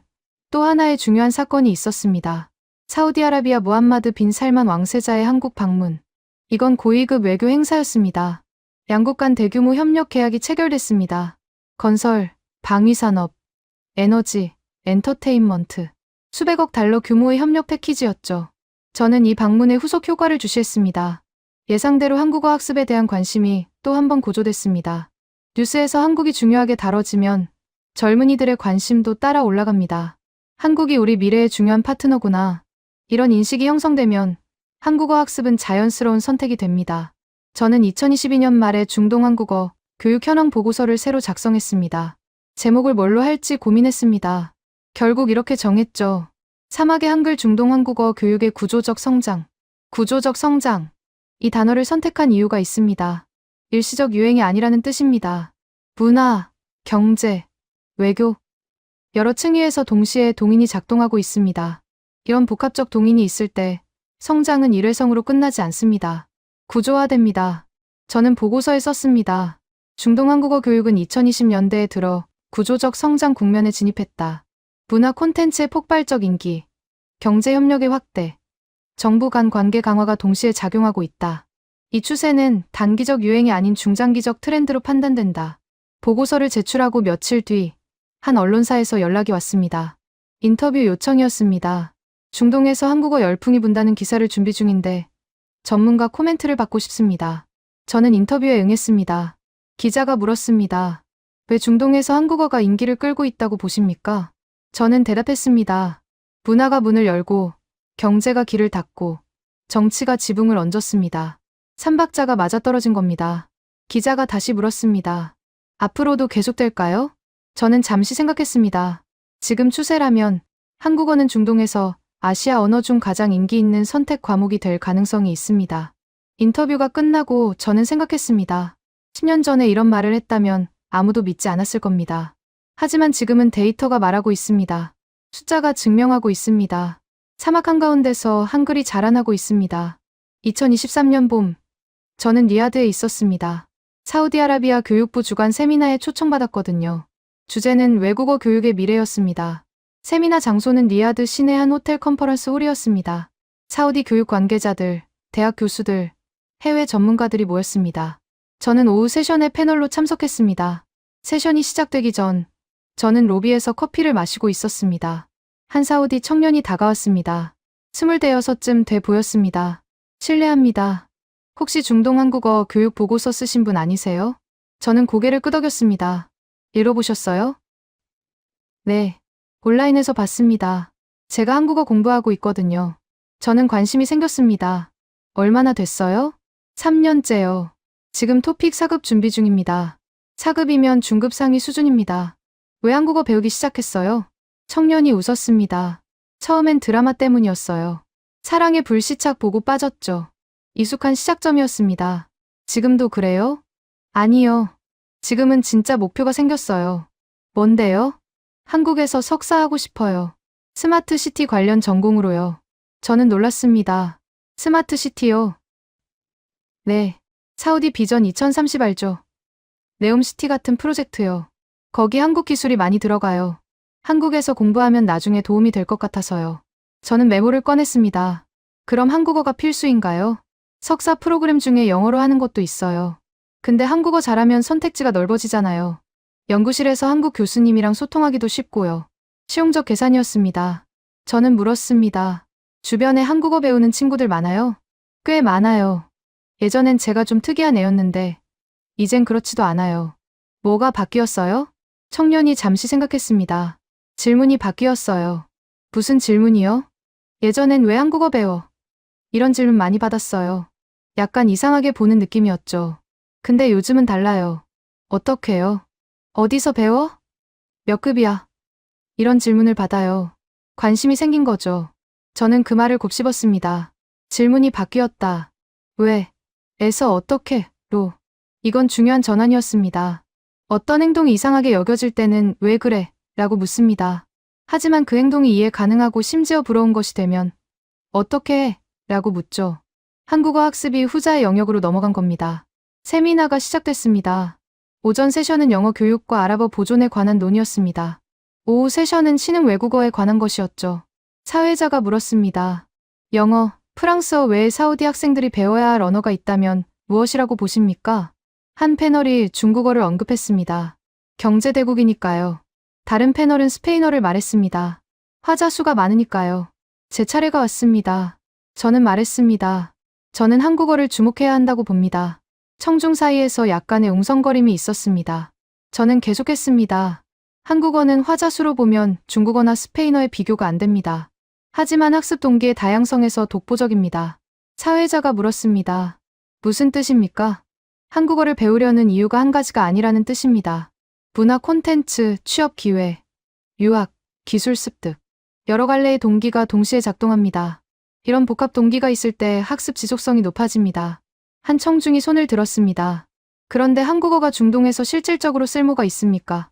또 하나의 중요한 사건이 있었습니다. 사우디아라비아 무함마드 빈 살만 왕세자의 한국 방문. 이건 고위급 외교 행사였습니다. 양국 간 대규모 협력 계약이 체결됐습니다. 건설, 방위산업, 에너지, 엔터테인먼트, 수백억 달러 규모의 협력 패키지였죠. 저는 이 방문의 후속 효과를 주시했습니다. 예상대로 한국어 학습에 대한 관심이 또 한 번 고조됐습니다. 뉴스에서 한국이 중요하게 다뤄지면 젊은이들의 관심도 따라 올라갑니다. 한국이 우리 미래의 중요한 파트너구나. 이런 인식이 형성되면 한국어 학습은 자연스러운 선택이 됩니다. 저는 2022년 말에 중동 한국어 교육 현황 보고서를 새로 작성했습니다. 제목을 뭘로 할지 고민했습니다. 결국 이렇게 정했죠. 사막의 한글 중동 한국어 교육의 구조적 성장. 구조적 성장. 이 단어를 선택한 이유가 있습니다. 일시적 유행이 아니라는 뜻입니다. 문화, 경제, 외교. 여러 층위에서 동시에 동인이 작동하고 있습니다. 이런 복합적 동인이 있을 때 성장은 일회성으로 끝나지 않습니다. 구조화됩니다. 저는 보고서에 썼습니다. 중동 한국어 교육은 2020년대에 들어 구조적 성장 국면에 진입했다. 문화 콘텐츠의 폭발적 인기, 경제 협력의 확대, 정부 간 관계 강화가 동시에 작용하고 있다. 이 추세는 단기적 유행이 아닌 중장기적 트렌드로 판단된다. 보고서를 제출하고 며칠 뒤 한 언론사에서 연락이 왔습니다. 인터뷰 요청이었습니다. 중동에서 한국어 열풍이 분다는 기사를 준비 중인데 전문가 코멘트를 받고 싶습니다. 저는 인터뷰에 응했습니다. 기자가 물었습니다. 왜 중동에서 한국어가 인기를 끌고 있다고 보십니까? 저는 대답했습니다. 문화가 문을 열고 경제가 길을 닫고 정치가 지붕을 얹었습니다. 삼박자가 맞아떨어진 겁니다. 기자가 다시 물었습니다. 앞으로도 계속될까요? 저는 잠시 생각했습니다. 지금 추세라면 한국어는 중동에서 아시아 언어 중 가장 인기 있는 선택 과목이 될 가능성이 있습니다. 인터뷰가 끝나고 저는 생각했습니다. 10년 전에 이런 말을 했다면 아무도 믿지 않았을 겁니다. 하지만 지금은 데이터가 말하고 있습니다. 숫자가 증명하고 있습니다. 사막 한가운데서 한글이 자라나고 있습니다. 2023년 봄, 저는 리야드에 있었습니다. 사우디아라비아 교육부 주관 세미나에 초청받았거든요. 주제는 외국어 교육의 미래였습니다. 세미나 장소는 리야드 시내 한 호텔 컨퍼런스 홀이었습니다. 사우디 교육 관계자들, 대학 교수들, 해외 전문가들이 모였습니다. 저는 오후 세션에 패널로 참석했습니다. 세션이 시작되기 전 저는 로비에서 커피를 마시고 있었습니다. 한 사우디 청년이 다가왔습니다. 26쯤 돼 보였습니다. 실례합니다. 혹시 중동 한국어 교육 보고서 쓰신 분 아니세요? 저는 고개를 끄덕였습니다. 읽어보셨어요? 네. 온라인에서 봤습니다. 제가 한국어 공부하고 있거든요. 저는 관심이 생겼습니다. 얼마나 됐어요? 3년째요. 지금 토픽 4급 준비 중입니다. 4급이면 중급 상위 수준입니다. 왜 한국어 배우기 시작했어요? 청년이 웃었습니다. 처음엔 드라마 때문이었어요. 사랑의 불시착 보고 빠졌죠. 익숙한 시작점이었습니다. 지금도 그래요? 아니요. 지금은 진짜 목표가 생겼어요. 뭔데요? 한국에서 석사하고 싶어요. 스마트 시티 관련 전공으로요. 저는 놀랐습니다. 스마트 시티요? 네. 사우디 비전 2030 알죠? 네옴시티 같은 프로젝트요. 거기 한국 기술이 많이 들어가요. 한국에서 공부하면 나중에 도움이 될 것 같아서요. 저는 메모를 꺼냈습니다. 그럼 한국어가 필수인가요? 석사 프로그램 중에 영어로 하는 것도 있어요. 근데 한국어 잘하면 선택지가 넓어지잖아요. 연구실에서 한국 교수님이랑 소통하기도 쉽고요. 실용적 계산이었습니다. 저는 물었습니다. 주변에 한국어 배우는 친구들 많아요? 꽤 많아요. 예전엔 제가 좀 특이한 애였는데 이젠 그렇지도 않아요. 뭐가 바뀌었어요? 청년이 잠시 생각했습니다. 질문이 바뀌었어요. 무슨 질문이요? 예전엔 왜 한국어 배워? 이런 질문 많이 받았어요. 약간 이상하게 보는 느낌이었죠. 근데 요즘은 달라요. 어떻게요? 어디서 배워? 몇 급이야? 이런 질문을 받아요. 관심이 생긴 거죠. 저는 그 말을 곱씹었습니다. 질문이 바뀌었다. 왜? 에서 어떻게? 로. 이건 중요한 전환이었습니다. 어떤 행동이 이상하게 여겨질 때는 왜 그래? 라고 묻습니다. 하지만 그 행동이 이해 가능하고 심지어 부러운 것이 되면 어떻게 해? 라고 묻죠. 한국어 학습이 후자의 영역으로 넘어간 겁니다. 세미나가 시작됐습니다. 오전 세션은 영어 교육과 아랍어 보존에 관한 논의였습니다. 오후 세션은 신흥 외국어에 관한 것이었죠. 사회자가 물었습니다. 영어, 프랑스어 외에 사우디 학생들이 배워야 할 언어가 있다면 무엇이라고 보십니까? 한 패널이 중국어를 언급했습니다. 경제대국이니까요. 다른 패널은 스페인어를 말했습니다. 화자 수가 많으니까요. 제 차례가 왔습니다. 저는 말했습니다. 저는 한국어를 주목해야 한다고 봅니다. 청중 사이에서 약간의 웅성거림이 있었습니다. 저는 계속했습니다. 한국어는 화자 수로 보면 중국어나 스페인어에 비교가 안 됩니다. 하지만 학습 동기의 다양성에서 독보적입니다. 사회자가 물었습니다. 무슨 뜻입니까? 한국어를 배우려는 이유가 한 가지가 아니라는 뜻입니다. 문화 콘텐츠, 취업 기회, 유학, 기술 습득. 여러 갈래의 동기가 동시에 작동합니다. 이런 복합 동기가 있을 때 학습 지속성이 높아집니다. 한 청중이 손을 들었습니다. 그런데 한국어가 중동에서 실질적으로 쓸모가 있습니까?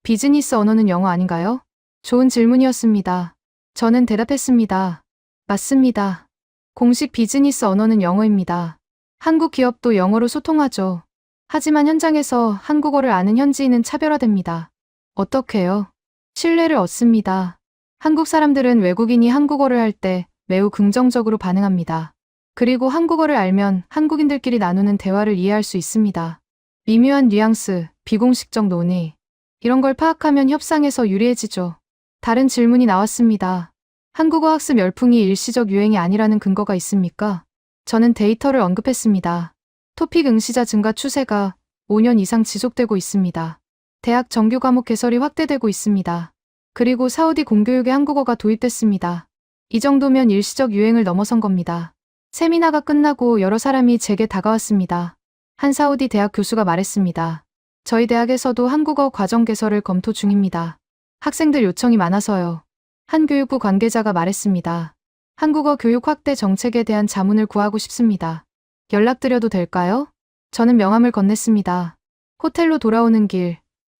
비즈니스 언어는 영어 아닌가요? 좋은 질문이었습니다. 저는 대답했습니다. 맞습니다. 공식 비즈니스 언어는 영어입니다. 한국 기업도 영어로 소통하죠. 하지만 현장에서 한국어를 아는 현지인은 차별화됩니다. 어떻게요? 신뢰를 얻습니다. 한국 사람들은 외국인이 한국어를 할 때 매우 긍정적으로 반응합니다. 그리고 한국어를 알면 한국인들끼리 나누는 대화를 이해할 수 있습니다. 미묘한 뉘앙스, 비공식적 논의. 이런 걸 파악하면 협상에서 유리해지죠. 다른 질문이 나왔습니다. 한국어 학습 열풍이 일시적 유행이 아니라는 근거가 있습니까? 저는 데이터를 언급했습니다. 토픽 응시자 증가 추세가 5년 이상 지속되고 있습니다. 대학 정규 과목 개설이 확대되고 있습니다. 그리고 사우디 공교육에 한국어가 도입됐습니다. 이 정도면 일시적 유행을 넘어선 겁니다. 세미나가 끝나고 여러 사람이 제게 다가왔습니다. 한 사우디 대학 교수가 말했습니다. 저희 대학에서도 한국어 과정 개설을 검토 중입니다. 학생들 요청이 많아서요. 한 교육부 관계자가 말했습니다. 한국어 교육 확대 정책에 대한 자문을 구하고 싶습니다. 연락드려도 될까요? 저는 명함을 건넸습니다. 호텔로 돌아오는 길,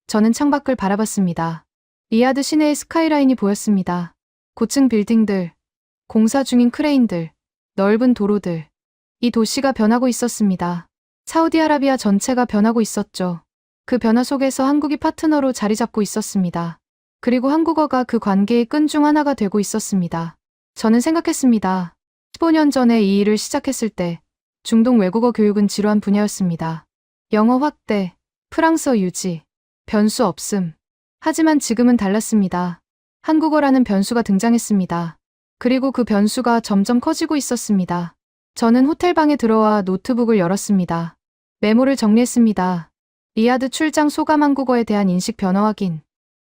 저는 창밖을 바라봤습니다. 리야드 시내의 스카이라인이 보였습니다. 고층 빌딩들, 공사 중인 크레인들, 넓은 도로들. 이 도시가 변하고 있었습니다. 사우디아라비아 전체가 변하고 있었죠. 그 변화 속에서 한국이 파트너로 자리 잡고 있었습니다. 그리고 한국어가 그 관계의 끈 중 하나가 되고 있었습니다. 저는 생각했습니다. 15년 전에 이 일을 시작했을 때 중동 외국어 교육은 지루한 분야였습니다. 영어 확대, 프랑스어 유지, 변수 없음. 하지만 지금은 달랐습니다. 한국어라는 변수가 등장했습니다. 그리고 그 변수가 점점 커지고 있었습니다. 저는 호텔방에 들어와 노트북을 열었습니다. 메모를 정리했습니다. 리야드 출장 소감 한국어에 대한 인식 변화 확인.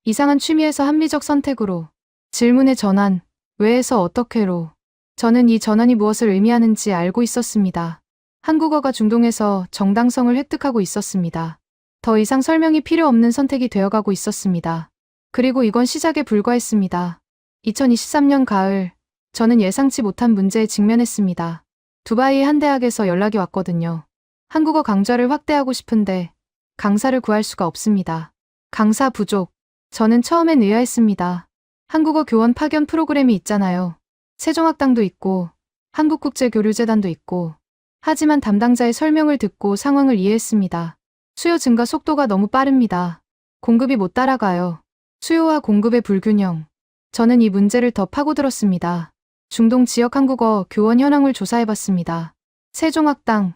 이상한 취미에서 합리적 선택으로. 질문의 전환, 왜에서 어떻게로. 저는 이 전환이 무엇을 의미하는지 알고 있었습니다. 한국어가 중동에서 정당성을 획득하고 있었습니다. 더 이상 설명이 필요 없는 선택이 되어가고 있었습니다. 그리고 이건 시작에 불과했습니다. 2023년 가을, 저는 예상치 못한 문제에 직면했습니다. 두바이의 한 대학에서 연락이 왔거든요. 한국어 강좌를 확대하고 싶은데 강사를 구할 수가 없습니다. 강사 부족. 저는 처음엔 의아했습니다. 한국어 교원 파견 프로그램이 있잖아요. 세종학당도 있고 한국국제교류재단도 있고. 하지만 담당자의 설명을 듣고 상황을 이해했습니다. 수요 증가 속도가 너무 빠릅니다. 공급이 못 따라가요. 수요와 공급의 불균형. 저는 이 문제를 더 파고들었습니다. 중동 지역 한국어 교원 현황을 조사해봤습니다. 세종학당,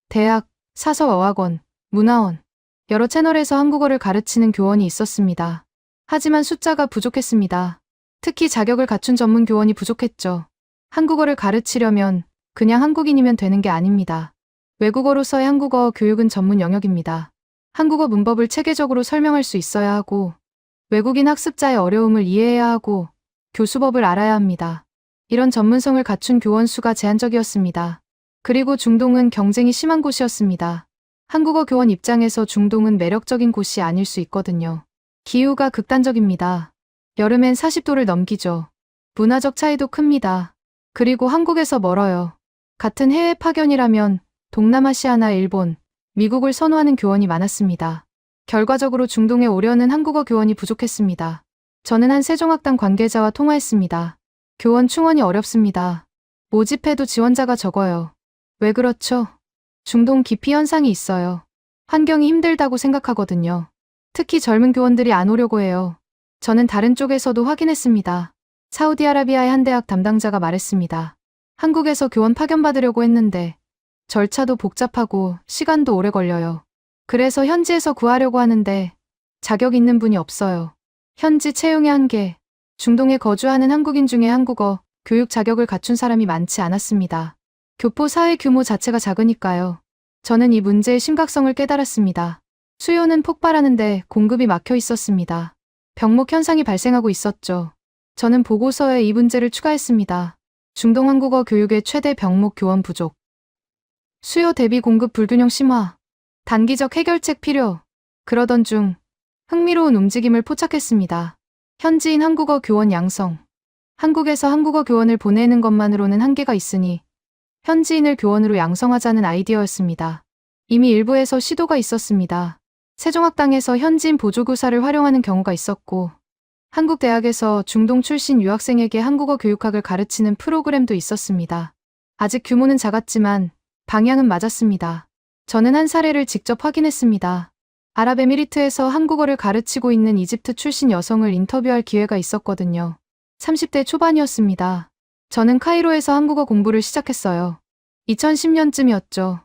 대학, 사서어학원, 문화원. 여러 채널에서 한국어를 가르치는 교원이 있었습니다. 하지만 숫자가 부족했습니다. 특히 자격을 갖춘 전문 교원이 부족했죠. 한국어를 가르치려면 그냥 한국인이면 되는 게 아닙니다. 외국어로서의 한국어 교육은 전문 영역입니다. 한국어 문법을 체계적으로 설명할 수 있어야 하고, 외국인 학습자의 어려움을 이해해야 하고, 교수법을 알아야 합니다. 이런 전문성을 갖춘 교원 수가 제한적이었습니다. 그리고 중동은 경쟁이 심한 곳이었습니다. 한국어 교원 입장에서 중동은 매력적인 곳이 아닐 수 있거든요. 기후가 극단적입니다. 여름엔 40도를 넘기죠. 문화적 차이도 큽니다. 그리고 한국에서 멀어요. 같은 해외 파견이라면 동남아시아나 일본, 미국을 선호하는 교원이 많았습니다. 결과적으로 중동에 오려는 한국어 교원이 부족했습니다. 저는 한 세종학당 관계자와 통화했습니다. 교원 충원이 어렵습니다. 모집해도 지원자가 적어요. 왜 그렇죠? 중동 기피 현상이 있어요. 환경이 힘들다고 생각하거든요. 특히 젊은 교원들이 안 오려고 해요. 저는 다른 쪽에서도 확인했습니다. 사우디아라비아의 한 대학 담당자가 말했습니다. 한국에서 교원 파견받으려고 했는데 절차도 복잡하고 시간도 오래 걸려요. 그래서 현지에서 구하려고 하는데 자격 있는 분이 없어요. 현지 채용의 한계. 중동에 거주하는 한국인 중에 한국어 교육 자격을 갖춘 사람이 많지 않았습니다. 교포 사회 규모 자체가 작으니까요. 저는 이 문제의 심각성을 깨달았습니다. 수요는 폭발하는데 공급이 막혀 있었습니다. 병목 현상이 발생하고 있었죠. 저는 보고서에 이 문제를 추가했습니다. 중동 한국어 교육의 최대 병목 교원 부족. 수요 대비 공급 불균형 심화. 단기적 해결책 필요. 그러던 중 흥미로운 움직임을 포착했습니다. 현지인 한국어 교원 양성. 한국에서 한국어 교원을 보내는 것만으로는 한계가 있으니 현지인을 교원으로 양성하자는 아이디어였습니다. 이미 일부에서 시도가 있었습니다. 세종학당에서 현지인 보조교사를 활용하는 경우가 있었고 한국 대학에서 중동 출신 유학생에게 한국어 교육학을 가르치는 프로그램도 있었습니다. 아직 규모는 작았지만 방향은 맞았습니다. 저는 한 사례를 직접 확인했습니다. 아랍에미리트에서 한국어를 가르치고 있는 이집트 출신 여성을 인터뷰할 기회가 있었거든요. 30대 초반이었습니다. 저는 카이로에서 한국어 공부를 시작했어요. 2010년쯤이었죠.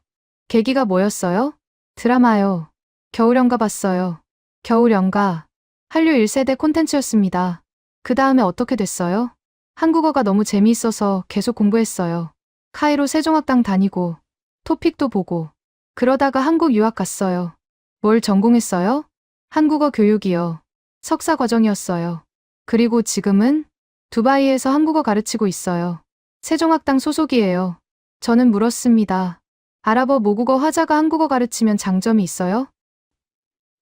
계기가 뭐였어요? 드라마요. 겨울연가 봤어요. 겨울연가. 한류 1세대 콘텐츠였습니다. 그 다음에 어떻게 됐어요? 한국어가 너무 재미있어서 계속 공부했어요. 카이로 세종학당 다니고 토픽도 보고 그러다가 한국 유학 갔어요. 뭘 전공했어요? 한국어 교육이요. 석사 과정이었어요. 그리고 지금은 두바이에서 한국어 가르치고 있어요. 세종학당 소속이에요. 저는 물었습니다. 아랍어 모국어 화자가 한국어 가르치면 장점이 있어요?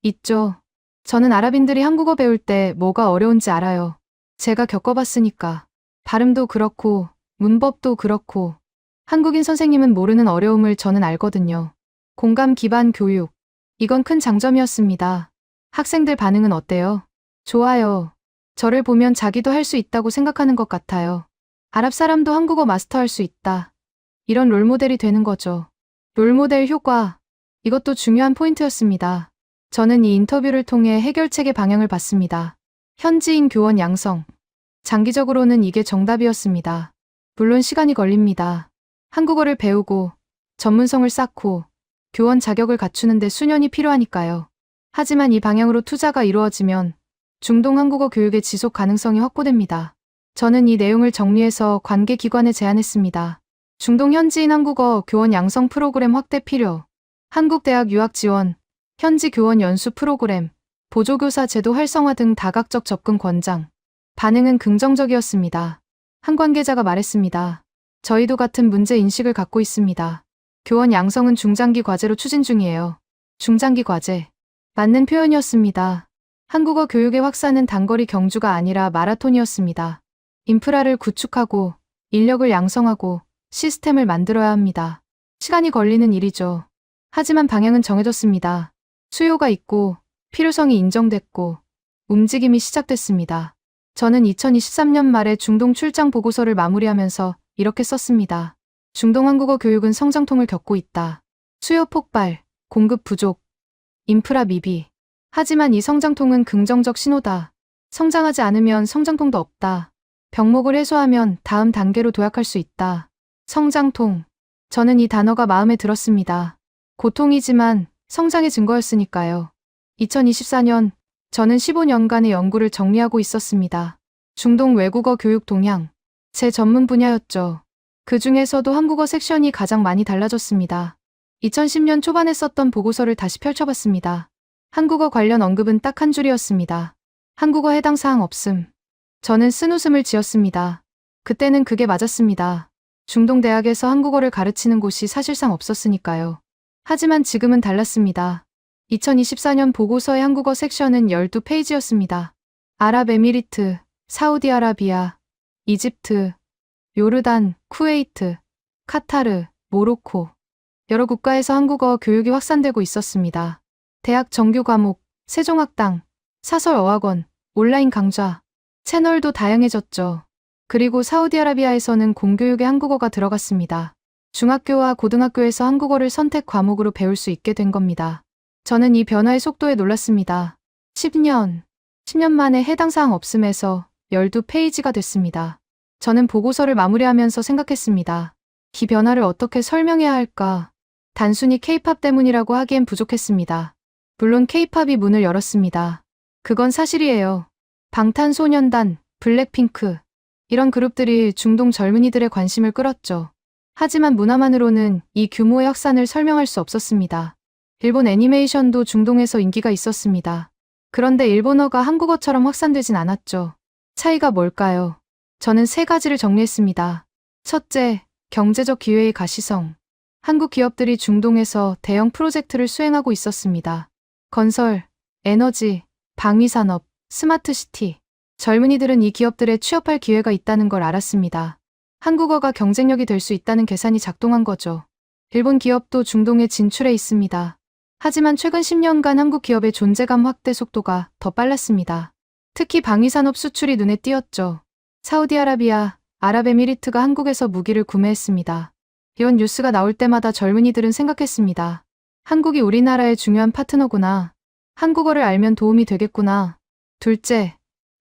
있죠. 저는 아랍인들이 한국어 배울 때 뭐가 어려운지 알아요. 제가 겪어봤으니까. 발음도 그렇고 문법도 그렇고 한국인 선생님은 모르는 어려움을 저는 알거든요. 공감 기반 교육. 이건 큰 장점이었습니다. 학생들 반응은 어때요? 좋아요. 저를 보면 자기도 할 수 있다고 생각하는 것 같아요. 아랍 사람도 한국어 마스터할 수 있다. 이런 롤모델이 되는 거죠. 롤모델 효과. 이것도 중요한 포인트였습니다. 저는 이 인터뷰를 통해 해결책의 방향을 봤습니다. 현지인 교원 양성. 장기적으로는 이게 정답이었습니다. 물론 시간이 걸립니다. 한국어를 배우고 전문성을 쌓고 교원 자격을 갖추는데 수년이 필요하니까요. 하지만 이 방향으로 투자가 이루어지면 중동 한국어 교육의 지속 가능성이 확보됩니다. 저는 이 내용을 정리해서 관계기관에 제안했습니다. 중동 현지인 한국어 교원 양성 프로그램 확대 필요. 한국대학 유학 지원, 현지 교원 연수 프로그램, 보조교사 제도 활성화 등 다각적 접근 권장. 반응은 긍정적이었습니다. 한 관계자가 말했습니다. 저희도 같은 문제 인식을 갖고 있습니다. 교원 양성은 중장기 과제로 추진 중이에요. 중장기 과제. 맞는 표현이었습니다. 한국어 교육의 확산은 단거리 경주가 아니라 마라톤이었습니다. 인프라를 구축하고 인력을 양성하고 시스템을 만들어야 합니다. 시간이 걸리는 일이죠. 하지만 방향은 정해졌습니다. 수요가 있고 필요성이 인정됐고 움직임이 시작됐습니다. 저는 2023년 말에 중동 출장 보고서를 마무리하면서 이렇게 썼습니다. 중동 한국어 교육은 성장통을 겪고 있다. 수요 폭발, 공급 부족, 인프라 미비. 하지만 이 성장통은 긍정적 신호다. 성장하지 않으면 성장통도 없다. 병목을 해소하면 다음 단계로 도약할 수 있다. 성장통. 저는 이 단어가 마음에 들었습니다. 고통이지만 성장의 증거였으니까요. 2024년, 저는 15년간의 연구를 정리하고 있었습니다. 중동 외국어 교육 동향. 제 전문 분야였죠. 그 중에서도 한국어 섹션이 가장 많이 달라졌습니다. 2010년 초반에 썼던 보고서를 다시 펼쳐봤습니다. 한국어 관련 언급은 딱 한 줄이었습니다. 한국어 해당 사항 없음. 저는 쓴웃음을 지었습니다. 그때는 그게 맞았습니다. 중동 대학에서 한국어를 가르치는 곳이 사실상 없었으니까요. 하지만 지금은 달랐습니다. 2024년 보고서의 한국어 섹션은 12페이지였습니다. 아랍에미리트, 사우디아라비아, 이집트, 요르단, 쿠웨이트, 카타르, 모로코, 여러 국가에서 한국어 교육이 확산되고 있었습니다. 대학 정규 과목, 세종학당, 사설어학원, 온라인 강좌, 채널도 다양해졌죠. 그리고 사우디아라비아에서는 공교육에 한국어가 들어갔습니다. 중학교와 고등학교에서 한국어를 선택 과목으로 배울 수 있게 된 겁니다. 저는 이 변화의 속도에 놀랐습니다. 10년 만에 해당 사항 없음에서 12페이지가 됐습니다. 저는 보고서를 마무리하면서 생각했습니다. 이 변화를 어떻게 설명해야 할까? 단순히 K-팝 때문이라고 하기엔 부족했습니다. 물론 K-팝이 문을 열었습니다. 그건 사실이에요. 방탄소년단, 블랙핑크, 이런 그룹들이 중동 젊은이들의 관심을 끌었죠. 하지만 문화만으로는 이 규모의 확산을 설명할 수 없었습니다. 일본 애니메이션도 중동에서 인기가 있었습니다. 그런데 일본어가 한국어처럼 확산되진 않았죠. 차이가 뭘까요? 저는 3가지를 정리했습니다. 첫째, 경제적 기회의 가시성. 한국 기업들이 중동에서 대형 프로젝트를 수행하고 있었습니다. 건설, 에너지, 방위산업, 스마트시티. 젊은이들은 이 기업들에 취업할 기회가 있다는 걸 알았습니다. 한국어가 경쟁력이 될 수 있다는 계산이 작동한 거죠. 일본 기업도 중동에 진출해 있습니다. 하지만 최근 10년간 한국 기업의 존재감 확대 속도가 더 빨랐습니다. 특히 방위산업 수출이 눈에 띄었죠. 사우디아라비아, 아랍에미리트가 한국에서 무기를 구매했습니다. 이런 뉴스가 나올 때마다 젊은이들은 생각했습니다. 한국이 우리나라의 중요한 파트너구나. 한국어를 알면 도움이 되겠구나. 둘째,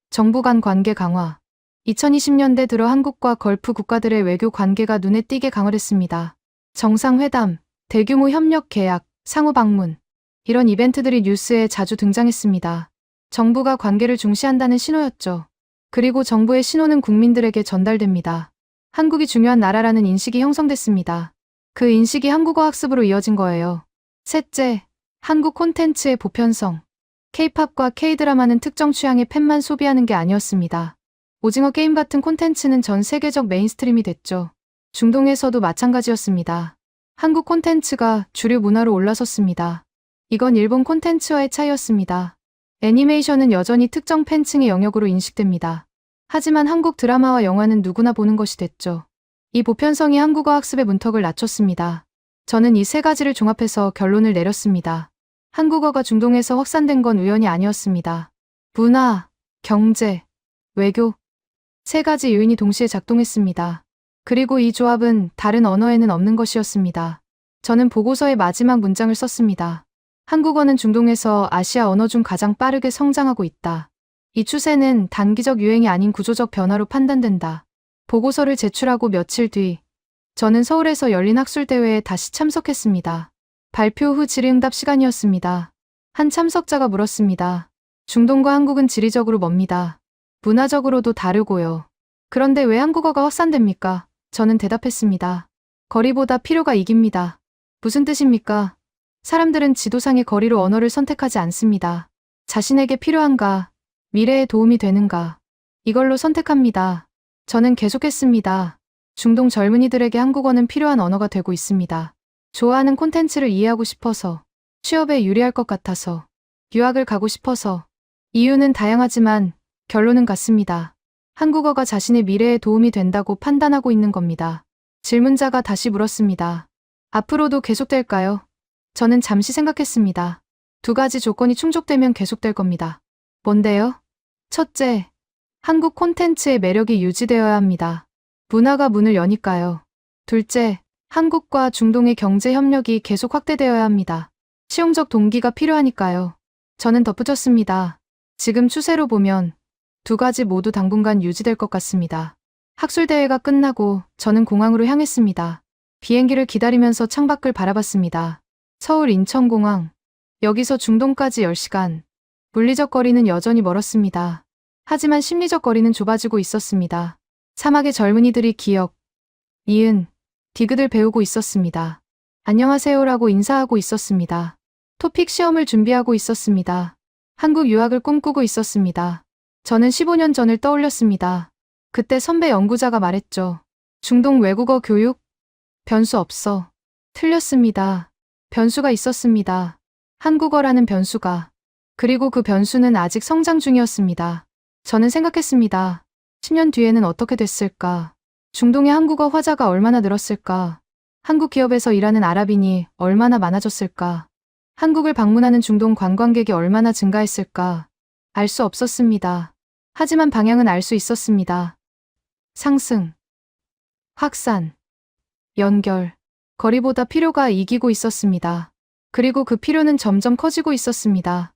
정부 간 관계 강화. 2020년대 들어 한국과 걸프 국가들의 외교 관계가 눈에 띄게 강화됐습니다. 정상회담, 대규모 협력 계약, 상호 방문. 이런 이벤트들이 뉴스에 자주 등장했습니다. 정부가 관계를 중시한다는 신호였죠. 그리고 정부의 신호는 국민들에게 전달됩니다. 한국이 중요한 나라라는 인식이 형성됐습니다. 그 인식이 한국어 학습으로 이어진 거예요. 셋째, 한국 콘텐츠의 보편성. K-팝과 K-드라마는 특정 취향의 팬만 소비하는 게 아니었습니다. 오징어 게임 같은 콘텐츠는 전 세계적 메인스트림이 됐죠. 중동에서도 마찬가지였습니다. 한국 콘텐츠가 주류 문화로 올라섰습니다. 이건 일본 콘텐츠와의 차이였습니다. 애니메이션은 여전히 특정 팬층의 영역으로 인식됩니다. 하지만 한국 드라마와 영화는 누구나 보는 것이 됐죠. 이 보편성이 한국어 학습의 문턱을 낮췄습니다. 저는 이 3가지를 종합해서 결론을 내렸습니다. 한국어가 중동에서 확산된 건 우연이 아니었습니다. 문화, 경제, 외교, 3가지 요인이 동시에 작동했습니다. 그리고 이 조합은 다른 언어에는 없는 것이었습니다. 저는 보고서의 마지막 문장을 썼습니다. 한국어는 중동에서 아시아 언어 중 가장 빠르게 성장하고 있다. 이 추세는 단기적 유행이 아닌 구조적 변화로 판단된다. 보고서를 제출하고 며칠 뒤, 저는 서울에서 열린 학술대회에 다시 참석했습니다. 발표 후 질의응답 시간이었습니다. 한 참석자가 물었습니다. 중동과 한국은 지리적으로 멉니다. 문화적으로도 다르고요. 그런데 왜 한국어가 확산됩니까? 저는 대답했습니다. 거리보다 필요가 이깁니다. 무슨 뜻입니까? 사람들은 지도상의 거리로 언어를 선택하지 않습니다. 자신에게 필요한가, 미래에 도움이 되는가, 이걸로 선택합니다. 저는 계속했습니다. 중동 젊은이들에게 한국어는 필요한 언어가 되고 있습니다. 좋아하는 콘텐츠를 이해하고 싶어서, 취업에 유리할 것 같아서, 유학을 가고 싶어서. 이유는 다양하지만 결론은 같습니다. 한국어가 자신의 미래에 도움이 된다고 판단하고 있는 겁니다. 질문자가 다시 물었습니다. 앞으로도 계속될까요? 저는 잠시 생각했습니다. 2가지 조건이 충족되면 계속될 겁니다. 뭔데요? 첫째, 한국 콘텐츠의 매력이 유지되어야 합니다. 문화가 문을 여니까요. 둘째, 한국과 중동의 경제 협력이 계속 확대되어야 합니다. 실용적 동기가 필요하니까요. 저는 덧붙였습니다. 지금 추세로 보면 2가지 모두 당분간 유지될 것 같습니다. 학술대회가 끝나고 저는 공항으로 향했습니다. 비행기를 기다리면서 창밖을 바라봤습니다. 서울 인천공항. 여기서 중동까지 10시간. 물리적 거리는 여전히 멀었습니다. 하지만 심리적 거리는 좁아지고 있었습니다. 사막의 젊은이들이 기억, 니은, 디귿을 배우고 있었습니다. 안녕하세요라고 인사하고 있었습니다. 토픽 시험을 준비하고 있었습니다. 한국 유학을 꿈꾸고 있었습니다. 저는 15년 전을 떠올렸습니다. 그때 선배 연구자가 말했죠. 중동 외국어 교육? 변수 없어. 틀렸습니다. 변수가 있었습니다. 한국어라는 변수가. 그리고 그 변수는 아직 성장 중이었습니다. 저는 생각했습니다. 10년 뒤에는 어떻게 됐을까? 중동의 한국어 화자가 얼마나 늘었을까? 한국 기업에서 일하는 아랍인이 얼마나 많아졌을까? 한국을 방문하는 중동 관광객이 얼마나 증가했을까? 알 수 없었습니다. 하지만 방향은 알 수 있었습니다. 상승, 확산, 연결, 거리보다 필요가 이기고 있었습니다. 그리고 그 필요는 점점 커지고 있었습니다.